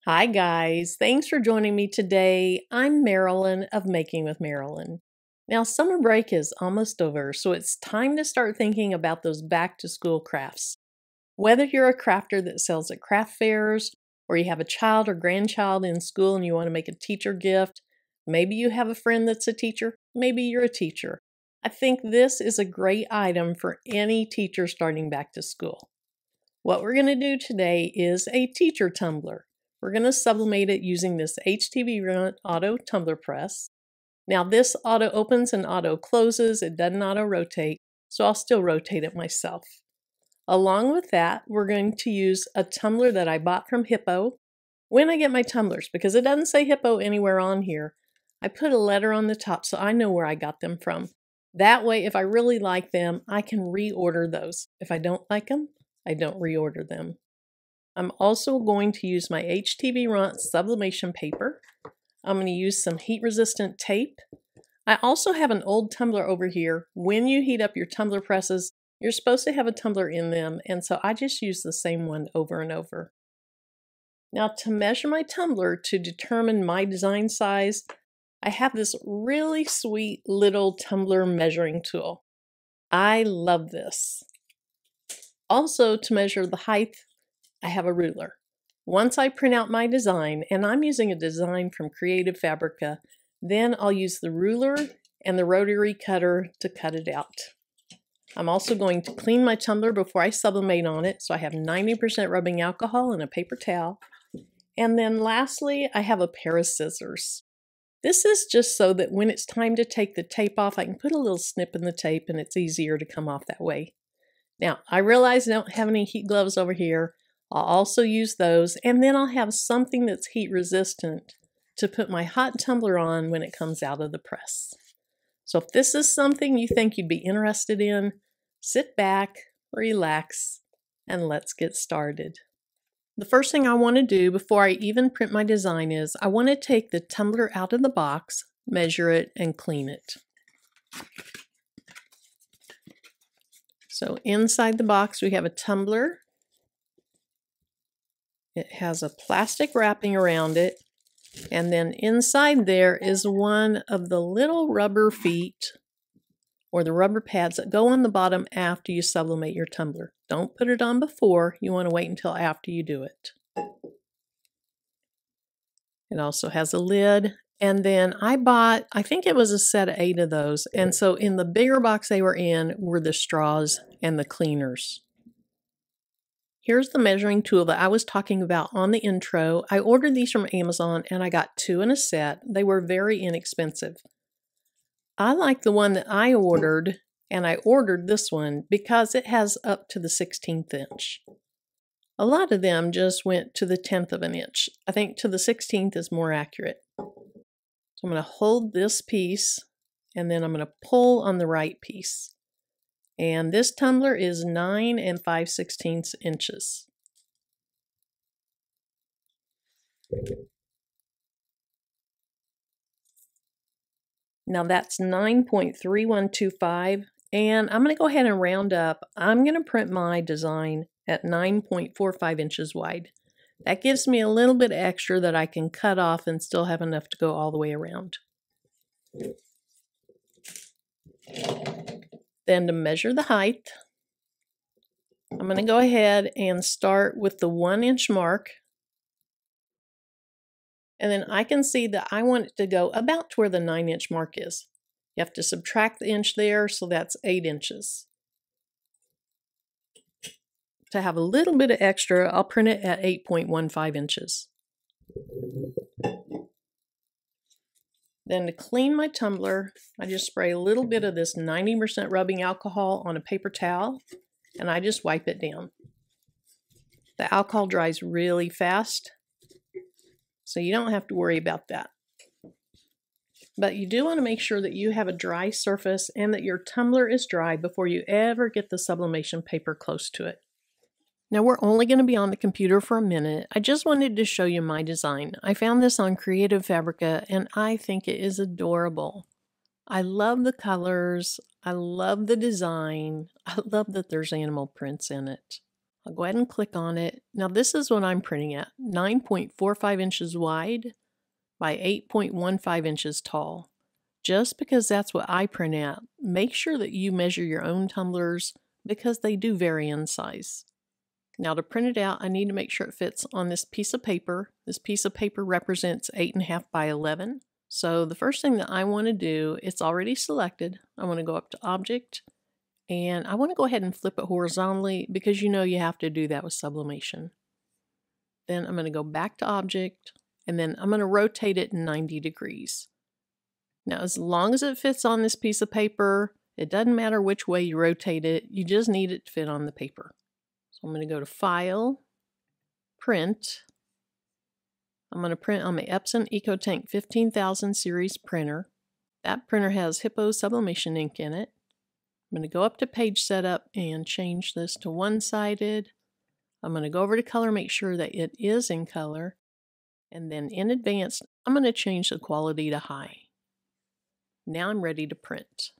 Hi guys, thanks for joining me today. I'm Marilyn of Making with Marilyn. Now summer break is almost over, so it's time to start thinking about those back to school crafts. Whether you're a crafter that sells at craft fairs, or you have a child or grandchild in school and you want to make a teacher gift, maybe you have a friend that's a teacher, maybe you're a teacher. I think this is a great item for any teacher starting back to school. What we're going to do today is a teacher tumbler. We're going to sublimate it using this HTV Ront auto tumbler press. Now this auto opens and auto closes. It doesn't auto rotate, so I'll still rotate it myself. Along with that, we're going to use a tumbler that I bought from Hiipoo. When I get my tumblers, because it doesn't say Hiipoo anywhere on here, I put a letter on the top so I know where I got them from. That way, if I really like them, I can reorder those. If I don't like them, I don't reorder them. I'm also going to use my HTV Ront Sublimation Paper. I'm going to use some heat-resistant tape. I also have an old tumbler over here. When you heat up your tumbler presses, you're supposed to have a tumbler in them, and so I just use the same one over and over. Now to measure my tumbler to determine my design size, I have this really sweet little tumbler measuring tool. I love this. Also, to measure the height, I have a ruler. Once I print out my design, and I'm using a design from Creative Fabrica, then I'll use the ruler and the rotary cutter to cut it out. I'm also going to clean my tumbler before I sublimate on it, so I have 90% rubbing alcohol and a paper towel. And then lastly, I have a pair of scissors. This is just so that when it's time to take the tape off, I can put a little snip in the tape and it's easier to come off that way. Now, I realize I don't have any heat gloves over here. I'll also use those, and then I'll have something that's heat resistant to put my hot tumbler on when it comes out of the press. So if this is something you think you'd be interested in, sit back, relax, and let's get started. The first thing I want to do before I even print my design is I want to take the tumbler out of the box, measure it, and clean it. So inside the box we have a tumbler. It has a plastic wrapping around it, and then inside there is one of the little rubber feet or the rubber pads that go on the bottom after you sublimate your tumbler. Don't put it on before, you want to wait until after you do it. It also has a lid, and then I think it was a set of 8 of those, and so in the bigger box they were in were the straws and the cleaners. Here's the measuring tool that I was talking about on the intro. I ordered these from Amazon and I got 2 in a set. They were very inexpensive. I like the one that I ordered, and I ordered this one because it has up to the 16th inch. A lot of them just went to the 10th of an inch. I think to the 16th is more accurate. So I'm going to hold this piece and then I'm going to pull on the right piece. And this tumbler is 9 5/16 inches. Now that's 9.3125, and I'm going to go ahead and round up. I'm going to print my design at 9.45 inches wide. That gives me a little bit extra that I can cut off and still have enough to go all the way around. Then to measure the height, I'm going to go ahead and start with the 1 inch mark. And then I can see that I want it to go about to where the 9 inch mark is. You have to subtract the inch there, so that's 8 inches. To have a little bit of extra, I'll print it at 8.15 inches. Then to clean my tumbler, I just spray a little bit of this 90% rubbing alcohol on a paper towel, and I just wipe it down. The alcohol dries really fast, so you don't have to worry about that. But you do want to make sure that you have a dry surface and that your tumbler is dry before you ever get the sublimation paper close to it. Now we're only going to be on the computer for a minute. I just wanted to show you my design. I found this on Creative Fabrica and I think it is adorable. I love the colors. I love the design. I love that there's animal prints in it. I'll go ahead and click on it. Now this is what I'm printing at, 9.45 inches wide by 8.15 inches tall. Just because that's what I print at, make sure that you measure your own tumblers because they do vary in size. Now to print it out, I need to make sure it fits on this piece of paper. This piece of paper represents 8.5 by 11. So the first thing that I want to do, it's already selected. I want to go up to Object, and I want to go ahead and flip it horizontally because you know you have to do that with sublimation. Then I'm going to go back to Object, and then I'm going to rotate it 90 degrees. Now, as long as it fits on this piece of paper, it doesn't matter which way you rotate it, you just need it to fit on the paper. So I'm going to go to File, Print. I'm going to print on my Epson Ecotank 15,000 series printer. That printer has Hiipoo Sublimation Ink in it. I'm going to go up to Page Setup and change this to one-sided. I'm going to go over to Color, make sure that it is in color. And then in Advanced, I'm going to change the quality to High. Now I'm ready to print.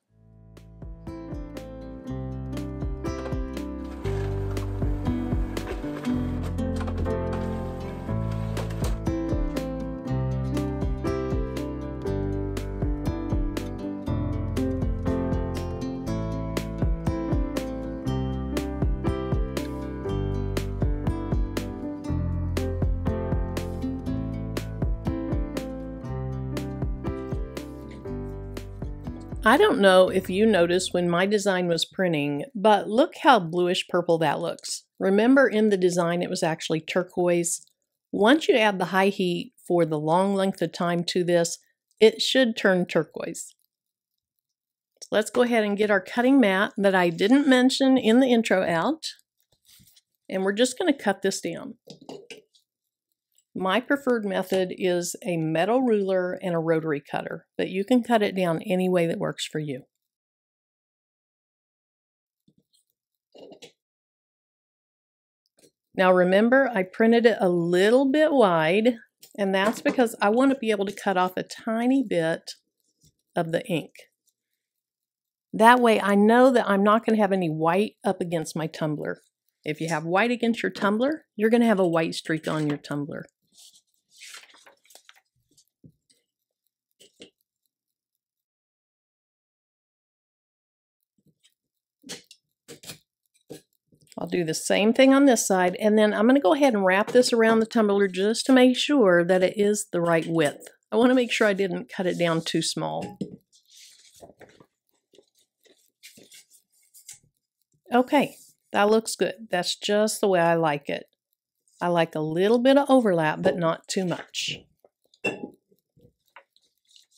I don't know if you noticed when my design was printing, but look how bluish purple that looks. Remember in the design it was actually turquoise. Once you add the high heat for the long length of time to this, it should turn turquoise. So let's go ahead and get our cutting mat that I didn't mention in the intro out. And we're just going to cut this down. My preferred method is a metal ruler and a rotary cutter, but you can cut it down any way that works for you. Now remember, I printed it a little bit wide, and that's because I want to be able to cut off a tiny bit of the ink. That way I know that I'm not going to have any white up against my tumbler. If you have white against your tumbler, you're going to have a white streak on your tumbler. I'll do the same thing on this side, and then I'm going to go ahead and wrap this around the tumbler just to make sure that it is the right width. I want to make sure I didn't cut it down too small. Okay, that looks good. That's just the way I like it. I like a little bit of overlap, but not too much.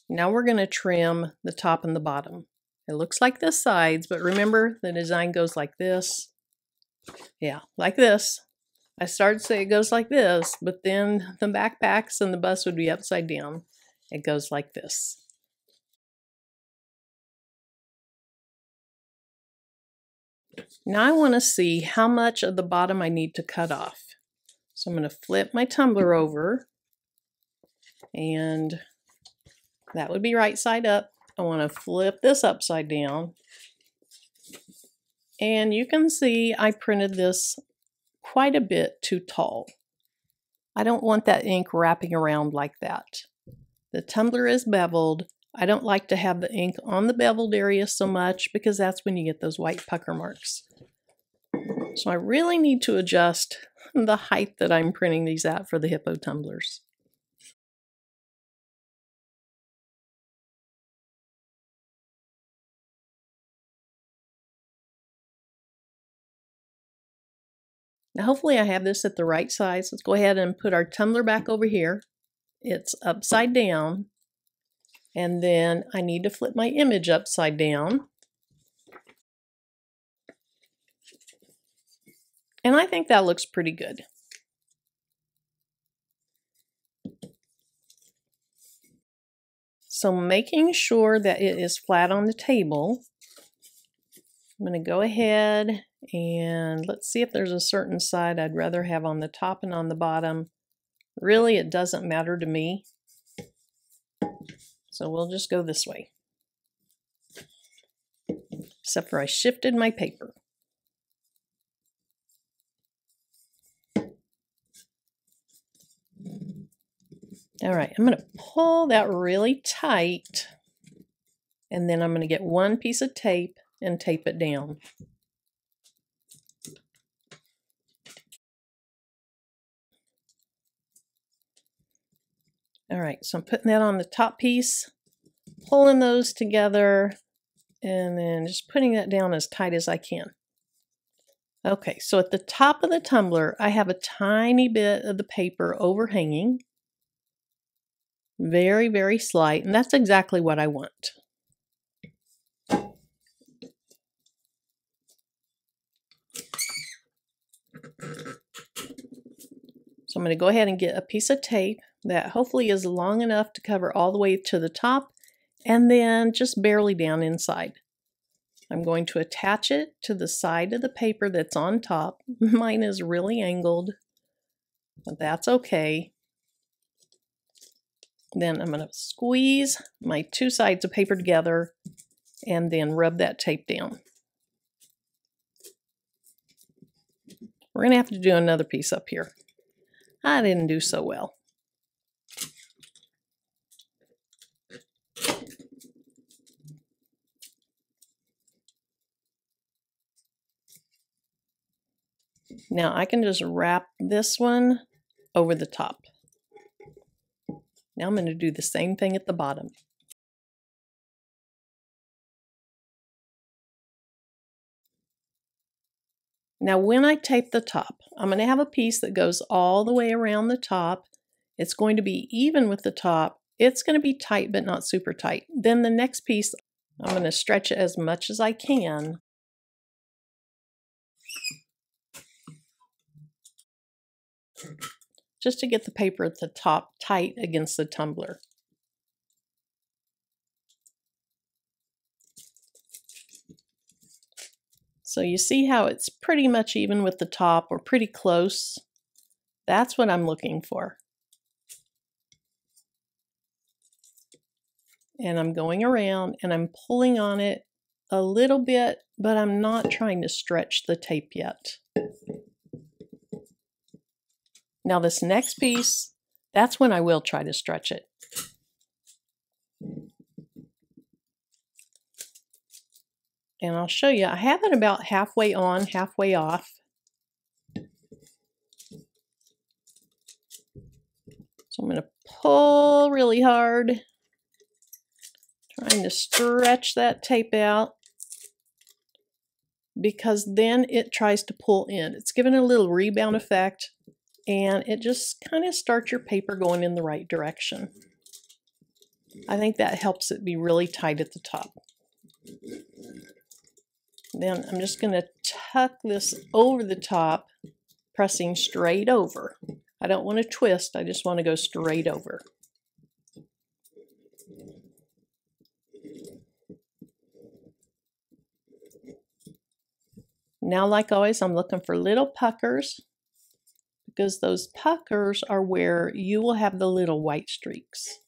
Now we're going to trim the top and the bottom. It looks like the sides, but remember the design goes like this. Yeah, like this. I started to say it goes like this, but then the backpacks and the bus would be upside down. It goes like this. Now I want to see how much of the bottom I need to cut off. So I'm going to flip my tumbler over, and that would be right side up. I want to flip this upside down. And you can see I printed this quite a bit too tall. I don't want that ink wrapping around like that. The tumbler is beveled. I don't like to have the ink on the beveled area so much because that's when you get those white pucker marks. So I really need to adjust the height that I'm printing these at for the Hiipoo tumblers. Now hopefully I have this at the right size. Let's go ahead and put our tumbler back over here. It's upside down. And then I need to flip my image upside down. And I think that looks pretty good. So making sure that it is flat on the table, I'm going to go ahead and let's see if there's a certain side I'd rather have on the top and on the bottom. Really, it doesn't matter to me. So we'll just go this way. Except for I shifted my paper. All right, I'm going to pull that really tight, and then I'm going to get one piece of tape and tape it down. All right, so I'm putting that on the top piece, pulling those together, and then just putting that down as tight as I can. Okay, so at the top of the tumbler, I have a tiny bit of the paper overhanging. Very, very slight, and that's exactly what I want. So I'm going to go ahead and get a piece of tape that hopefully is long enough to cover all the way to the top and then just barely down inside. I'm going to attach it to the side of the paper that's on top. Mine is really angled, but that's okay. Then I'm going to squeeze my two sides of paper together and then rub that tape down. We're going to have to do another piece up here. I didn't do so well. Now I can just wrap this one over the top. Now I'm going to do the same thing at the bottom. Now when I tape the top, I'm going to have a piece that goes all the way around the top. It's going to be even with the top. It's going to be tight but not super tight. Then the next piece, I'm going to stretch it as much as I can. Just to get the paper at the top tight against the tumbler. So you see how it's pretty much even with the top, or pretty close. That's what I'm looking for. And I'm going around and I'm pulling on it a little bit, but I'm not trying to stretch the tape yet. Now this next piece, that's when I will try to stretch it. And I'll show you, I have it about halfway on, halfway off. So I'm going to pull really hard, trying to stretch that tape out, because then it tries to pull in. It's given a little rebound effect, and it just kind of starts your paper going in the right direction. I think that helps it be really tight at the top. Then I'm just going to tuck this over the top, pressing straight over. I don't want to twist, I just want to go straight over. Now, like always, I'm looking for little puckers, because those puckers are where you will have the little white streaks.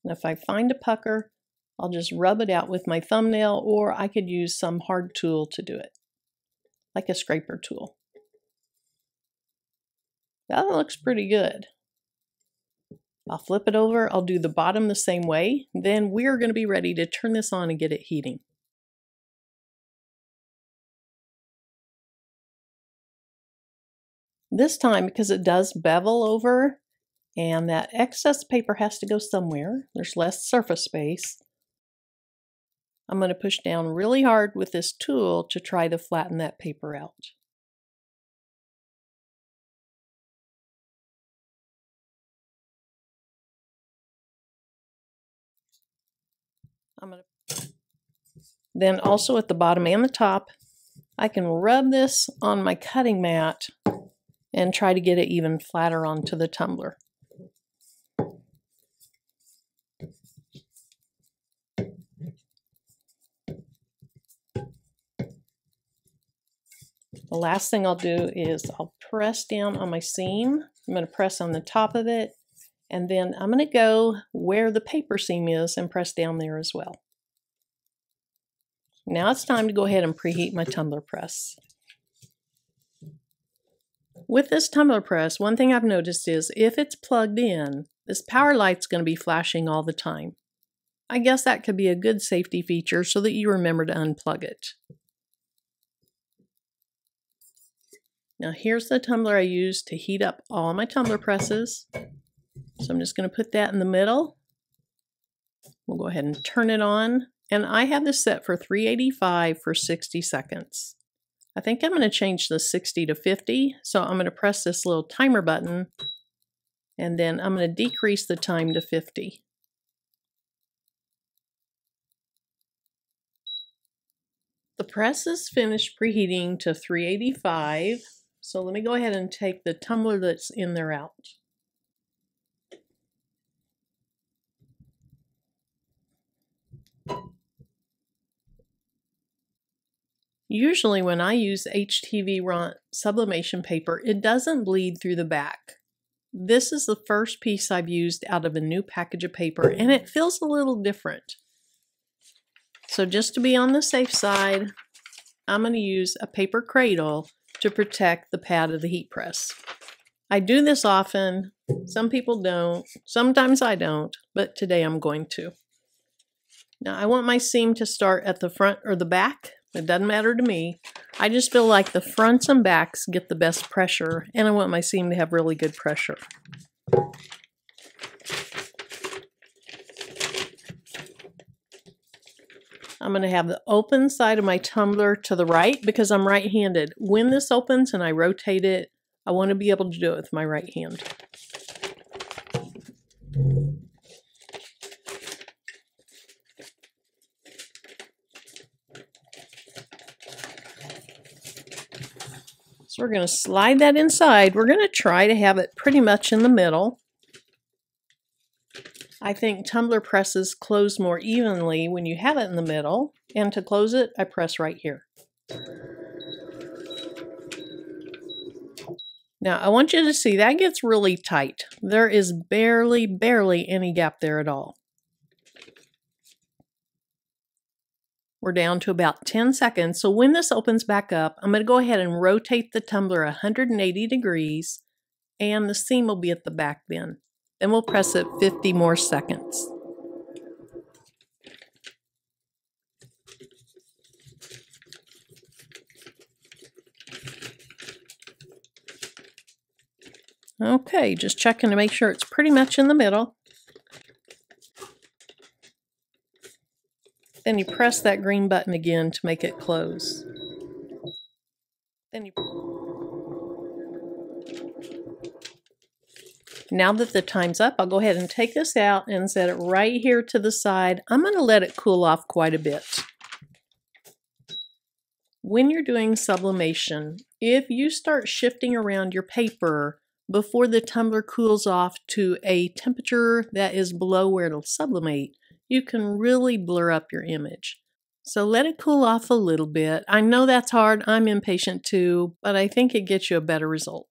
And if I find a pucker, I'll just rub it out with my thumbnail, or I could use some hard tool to do it, like a scraper tool. That looks pretty good. I'll flip it over, I'll do the bottom the same way, then we're going to be ready to turn this on and get it heating. This time, because it does bevel over, and that excess paper has to go somewhere, there's less surface space, I'm going to push down really hard with this tool to try to flatten that paper out. Then also at the bottom and the top, I can rub this on my cutting mat and try to get it even flatter onto the tumbler. The last thing I'll do is I'll press down on my seam. I'm going to press on the top of it, and then I'm going to go where the paper seam is and press down there as well. Now it's time to go ahead and preheat my tumbler press. With this tumbler press, one thing I've noticed is if it's plugged in, this power light's going to be flashing all the time. I guess that could be a good safety feature so that you remember to unplug it. Now here's the tumbler I use to heat up all my tumbler presses. So I'm just going to put that in the middle. We'll go ahead and turn it on. And I have this set for 385 for 60 seconds. I think I'm going to change the 60 to 50. So I'm going to press this little timer button. And then I'm going to decrease the time to 50. The press is finished preheating to 385. So let me go ahead and take the tumbler that's in there out. Usually when I use HTV Ront Sublimation Paper, it doesn't bleed through the back. This is the first piece I've used out of a new package of paper, and it feels a little different. So just to be on the safe side, I'm going to use a paper cradle to protect the pad of the heat press. I do this often. Some people don't. Sometimes I don't, but today I'm going to. Now I want my seam to start at the front or the back. It doesn't matter to me. I just feel like the fronts and backs get the best pressure, and I want my seam to have really good pressure. I'm going to have the open side of my tumbler to the right because I'm right-handed. When this opens and I rotate it, I want to be able to do it with my right hand. So we're going to slide that inside. We're going to try to have it pretty much in the middle. I think tumbler presses close more evenly when you have it in the middle, and to close it, I press right here. Now, I want you to see that gets really tight. There is barely any gap there at all. We're down to about 10 seconds, so when this opens back up, I'm going to go ahead and rotate the tumbler 180 degrees, and the seam will be at the back then. Then we'll press it 50 more seconds. Okay, just checking to make sure it's pretty much in the middle. Then you press that green button again to make it close. Now that the time's up, I'll go ahead and take this out and set it right here to the side. I'm going to let it cool off quite a bit. When you're doing sublimation, if you start shifting around your paper before the tumbler cools off to a temperature that is below where it'll sublimate, you can really blur up your image. So let it cool off a little bit. I know that's hard. I'm impatient too, but I think it gets you a better result.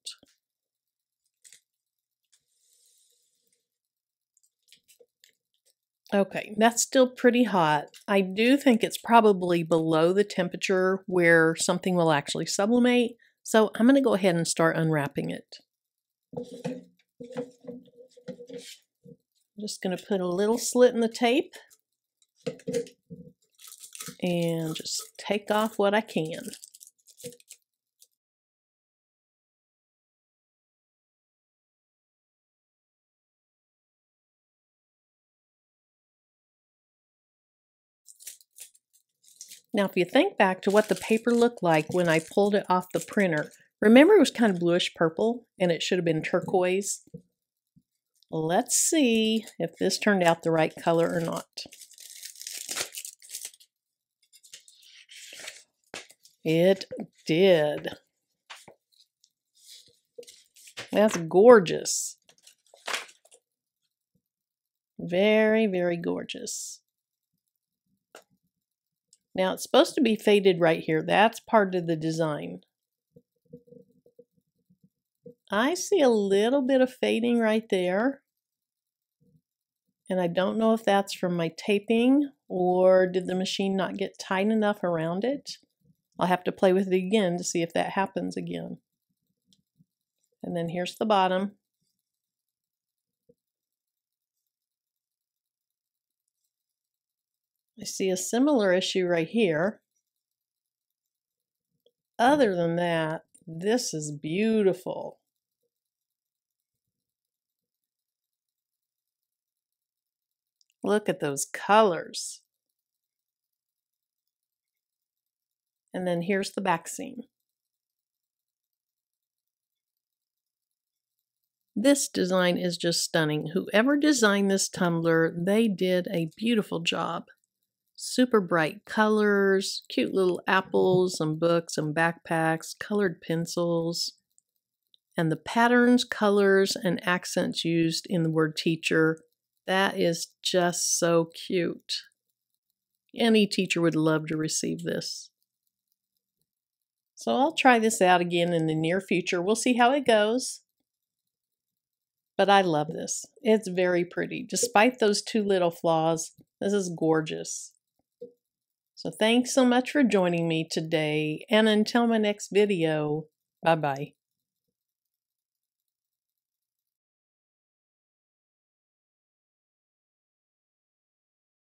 Okay, that's still pretty hot. I do think it's probably below the temperature where something will actually sublimate. So I'm going to go ahead and start unwrapping it. I'm just going to put a little slit in the tape and just take off what I can. Now, if you think back to what the paper looked like when I pulled it off the printer, remember it was kind of bluish purple and it should have been turquoise? Let's see if this turned out the right color or not. It did. That's gorgeous. Very gorgeous. Now it's supposed to be faded right here. That's part of the design. I see a little bit of fading right there. And I don't know if that's from my taping or did the machine not get tight enough around it. I'll have to play with it again to see if that happens again. And then here's the bottom. I see a similar issue right here. Other than that, this is beautiful. Look at those colors. And then here's the back seam. This design is just stunning. Whoever designed this tumbler, they did a beautiful job. Super bright colors, cute little apples, some books, some backpacks, colored pencils. And the patterns, colors, and accents used in the word teacher, that is just so cute. Any teacher would love to receive this. So I'll try this out again in the near future. We'll see how it goes. But I love this. It's very pretty. Despite those two little flaws, this is gorgeous. So thanks so much for joining me today. And until my next video, bye-bye.